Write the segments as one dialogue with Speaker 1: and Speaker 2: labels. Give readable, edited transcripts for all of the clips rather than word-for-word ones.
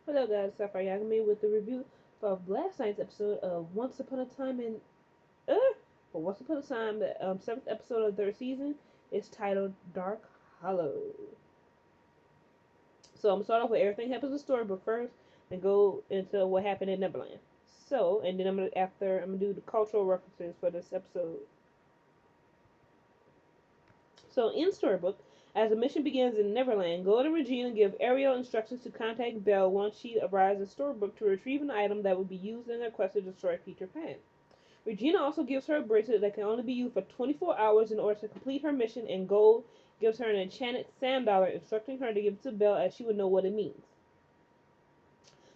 Speaker 1: Hello guys, Sapphire Yagami with the review for last night's episode of Once Upon a Time in for Once Upon a Time, the seventh episode of the third season is titled Dark Hollow. So I'm gonna start off with everything happens in the storybook first, and go into what happened in Neverland. So, and then I'm gonna do the cultural references for this episode. So in Storybook, as the mission begins in Neverland, Gold and Regina give Ariel instructions to contact Belle once she arrives in Storybook to retrieve an item that will be used in their quest to destroy Peter Pan. Regina also gives her a bracelet that can only be used for 24 hours in order to complete her mission, and Gold gives her an enchanted sand dollar, instructing her to give it to Belle as she would know what it means.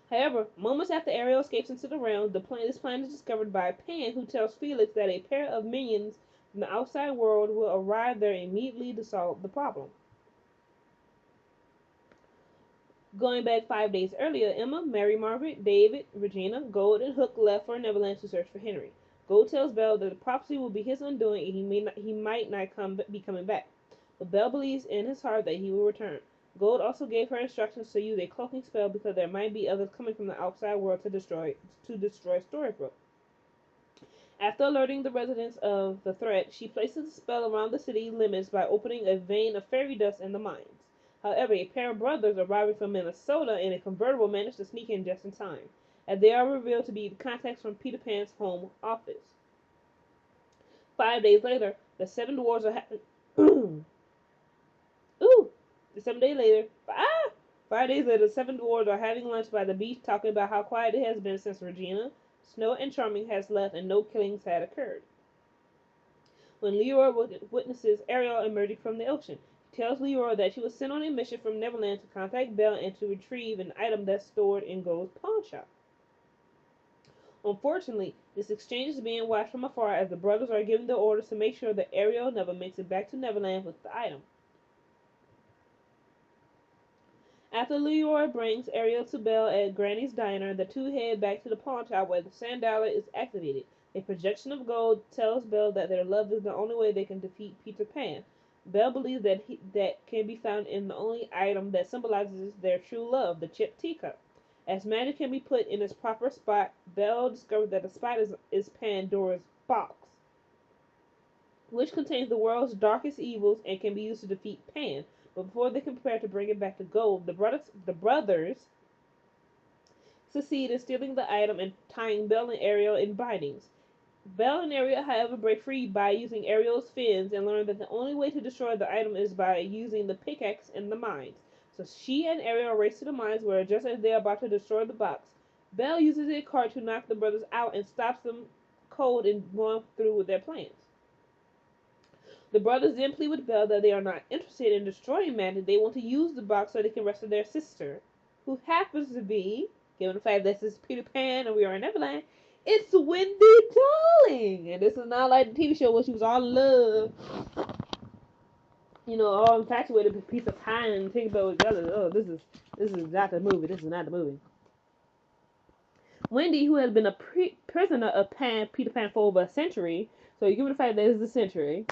Speaker 1: However, moments after Ariel escapes into the realm, this plan is discovered by Pan, who tells Felix that a pair of minions from the outside world will arrive there immediately to solve the problem. Going back 5 days earlier, Emma, Mary Margaret, David, Regina, Gold, and Hook left for Neverland to search for Henry. Gold tells Belle that the prophecy will be his undoing and he might not be coming back. But Belle believes in his heart that he will return. Gold also gave her instructions to use a cloaking spell because there might be others coming from the outside world to destroy Storybrooke. After alerting the residents of the threat, she places a spell around the city limits by opening a vein of fairy dust in the mines. However, a pair of brothers arriving from Minnesota in a convertible manage to sneak in just in time, as they are revealed to be the contacts from Peter Pan's home office. 5 days later, the seven dwarves are Ooh! The 7 days later, 5 days later, the seven dwarves are having lunch by the beach, talking about how quiet it has been since Regina, Snow, and Charming has left and no killings had occurred. When Leroy witnesses Ariel emerging from the ocean, he tells Leroy that she was sent on a mission from Neverland to contact Belle and to retrieve an item that's stored in Gold's pawn shop. Unfortunately, this exchange is being watched from afar as the brothers are giving the orders to make sure that Ariel never makes it back to Neverland with the item. After Leroy brings Ariel to Belle at Granny's diner, the two head back to the pawn shop where the sand dollar is activated. A projection of gold tells Belle that their love is the only way they can defeat Peter Pan. Belle believes that can be found in the only item that symbolizes their true love, the chipped teacup. As magic can be put in its proper spot, Belle discovers that the spot is Pandora's box, which contains the world's darkest evils and can be used to defeat Pan. But before they can prepare to bring it back to Gold, the brothers succeed in stealing the item and tying Belle and Ariel in bindings. Belle and Ariel, however, break free by using Ariel's fins and learn that the only way to destroy the item is by using the pickaxe in the mines. So she and Ariel race to the mines where, just as they are about to destroy the box, Belle uses a cart to knock the brothers out and stops them cold in going through with their plans. The brothers then plead with Belle that they are not interested in destroying magic. They want to use the box so they can rescue their sister, who happens to be, given the fact that this is Peter Pan and we are in Neverland, it's Wendy Darling. And this is not like the TV show where she was all in love, all infatuated with a piece of pie and Tinkerbell with others. Oh, this is not the movie. This is not the movie. Wendy, who has been a prisoner of Peter Pan for over a century, so given the fact that this is a century,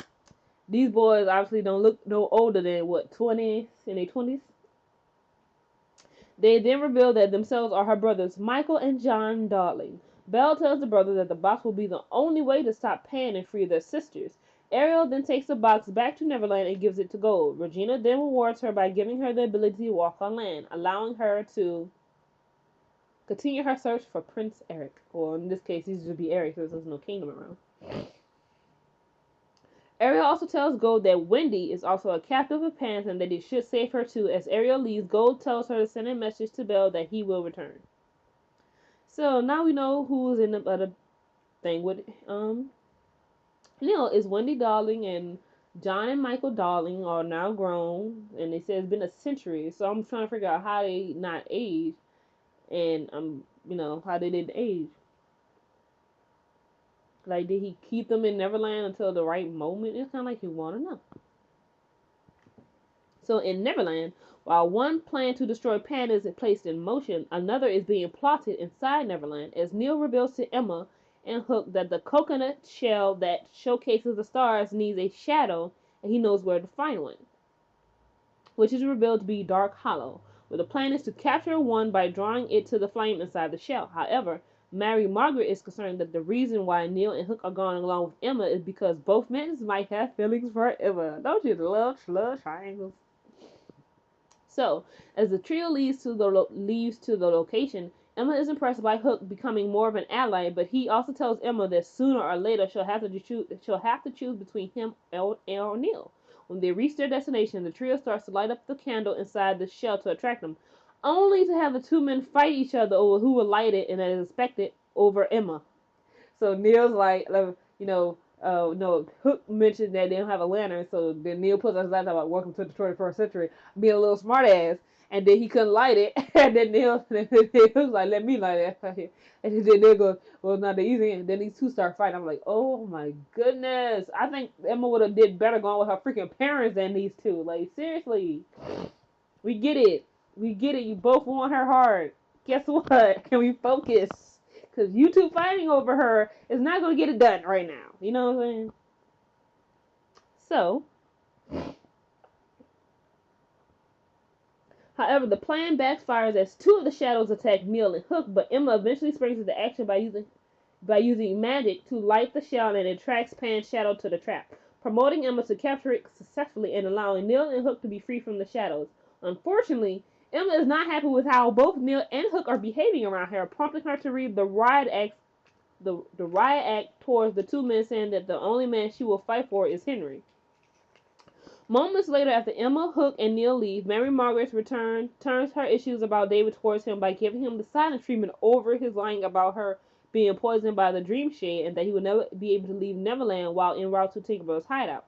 Speaker 1: these boys obviously don't look no older than 20s in their 20s. They then reveal that themselves are her brothers, Michael and John Darling. Belle tells the brothers that the box will be the only way to stop Pan and free their sisters. Ariel then takes the box back to Neverland and gives it to Gold. Regina then rewards her by giving her the ability to walk on land, allowing her to continue her search for Prince Eric. Or in this case, he's just be Eric because there's no kingdom around. Ariel also tells Gold that Wendy is also a captive of Pan's and that he should save her too. As Ariel leaves, Gold tells her to send a message to Belle that he will return. So now we know who's in the other thing with is Wendy Darling and John and Michael Darling are now grown, and they say it's been a century. So I'm trying to figure out how they not age, and how they didn't age. Like, did he keep them in Neverland until the right moment? It's kind of like you want to know. So in Neverland, while one plan to destroy Pan is placed in motion, another is being plotted inside Neverland as Neil reveals to Emma and Hook that the coconut shell that showcases the stars needs a shadow and he knows where to find one, which is revealed to be Dark Hollow. But the plan is to capture one by drawing it to the flame inside the shell. However, Mary Margaret is concerned that the reason why Neil and Hook are going along with Emma is because both men might have feelings for Emma. Don't you love triangles? So, as the trio leaves to the location, Emma is impressed by Hook becoming more of an ally, but he also tells Emma that sooner or later she'll have to choose between him or Neil. When they reach their destination, the trio starts to light up the candle inside the shell to attract them, only to have the two men fight each other over who will light it, and as expected, over Emma. So Neil's no, Hook mentioned that they don't have a lantern, so then Neil puts his laptop like, "Welcome to the 21st century," being a little smart ass, and then he couldn't light it, and then Neil was like, "Let me light it," and then Neil goes, "Well, it's not the easy," and then these two start fighting. I'm like, "Oh my goodness!" I think Emma would have did better going with her freaking parents than these two. Like seriously, we get it, we get it. You both want her hard. Guess what? Can we focus? Because you two fighting over her is not going to get it done right now. You know what I'm saying? So, however, the plan backfires as two of the shadows attack Neil and Hook, but Emma eventually springs into action by using magic to light the shell and attracts Pan's shadow to the trap, promoting Emma to capture it successfully and allowing Neil and Hook to be free from the shadows. Unfortunately, Emma is not happy with how both Neil and Hook are behaving around her, prompting her to read the riot act towards the two men, saying that the only man she will fight for is Henry. Moments later, after Emma, Hook, and Neil leave, Mary Margaret's return turns her issues about David towards him by giving him the silent treatment over his lying about her being poisoned by the dream shade and that he would never be able to leave Neverland while en route to Tinkerbell's hideout.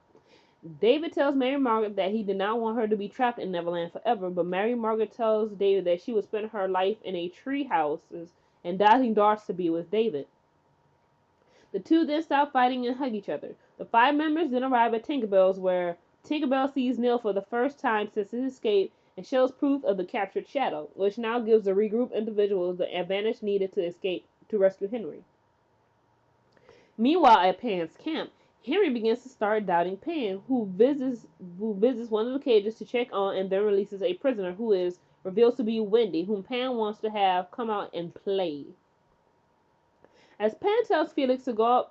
Speaker 1: David tells Mary Margaret that he did not want her to be trapped in Neverland forever, but Mary Margaret tells David that she would spend her life in a tree houses and dodging darts to be with David. The two then stop fighting and hug each other. The five members then arrive at Tinkerbell's, where Tinkerbell sees Neil for the first time since his escape and shows proof of the captured shadow, which now gives the regrouped individuals the advantage needed to escape to rescue Henry. Meanwhile, at Pan's camp, Henry begins to start doubting Pan, who visits one of the cages to check on and then releases a prisoner who is revealed to be Wendy, whom Pan wants to have come out and play. As Pan tells Felix to go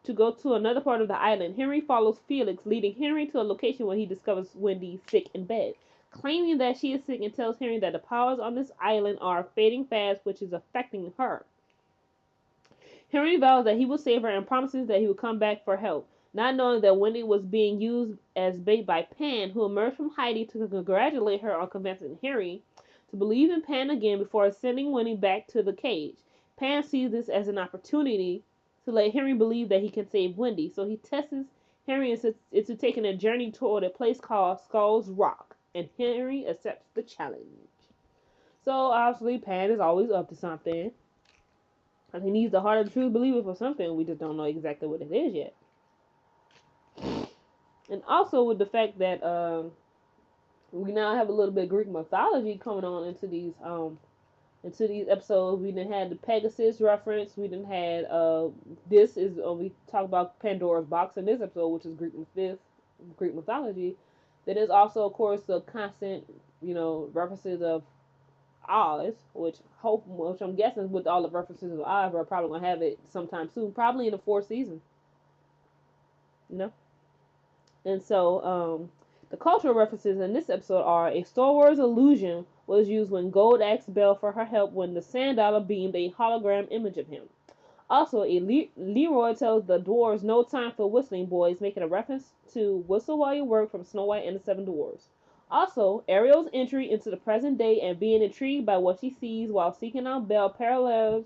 Speaker 1: to another part of the island, Henry follows Felix, leading Henry to a location where he discovers Wendy sick in bed, claiming that she is sick and tells Henry that the powers on this island are fading fast, which is affecting her. Henry vows that he will save her and promises that he will come back for help, not knowing that Wendy was being used as bait by Pan, who emerged from hiding to congratulate her on convincing Henry to believe in Pan again before sending Wendy back to the cage. Pan sees this as an opportunity to let Henry believe that he can save Wendy, so he tests Henry into taking a journey toward a place called Skull's Rock, and Henry accepts the challenge. So obviously Pan is always up to something. And he needs the heart of the true believer for something. We just don't know exactly what it is yet. And also with the fact that we now have a little bit of Greek mythology coming on into these episodes. We done had the Pegasus reference. We done had this is we talk about Pandora's box in this episode, which is Greek mythology. Then there's also, of course, the constant references of Oz, which I'm guessing with all the references of Oz, we're probably gonna have it sometime soon, probably in the fourth season. You know, and so the cultural references in this episode are a Star Wars allusion was used when Gold asked Belle for her help when the Sand Dollar beamed a hologram image of him. Also, Leroy tells the dwarves no time for whistling boys, making a reference to Whistle While You Work from Snow White and the Seven Dwarfs. Also, Ariel's entry into the present day and being intrigued by what she sees while seeking out Belle parallels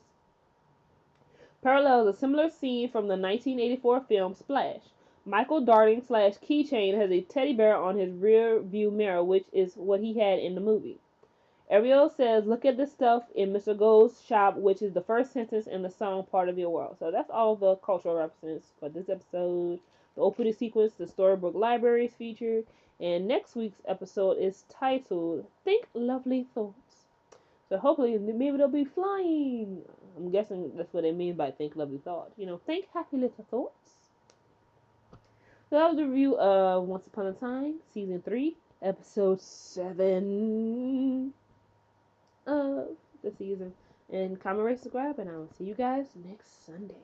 Speaker 1: a similar scene from the 1984 film Splash. Michael Darting / Keychain has a teddy bear on his rear view mirror, which is what he had in the movie. Ariel says, "Look at the stuff in Mr. Gold's shop," which is the first sentence in the song Part of Your World. So that's all the cultural references for this episode. The opening sequence, the Storybook Library is featured, and next week's episode is titled Think Lovely Thoughts. So hopefully, maybe they'll be flying. I'm guessing that's what they mean by think lovely thoughts. Think happy little thoughts. So that was the review of Once Upon a Time, Season 3, episode 7 of the season. And comment, rate, subscribe, and I will see you guys next Sunday.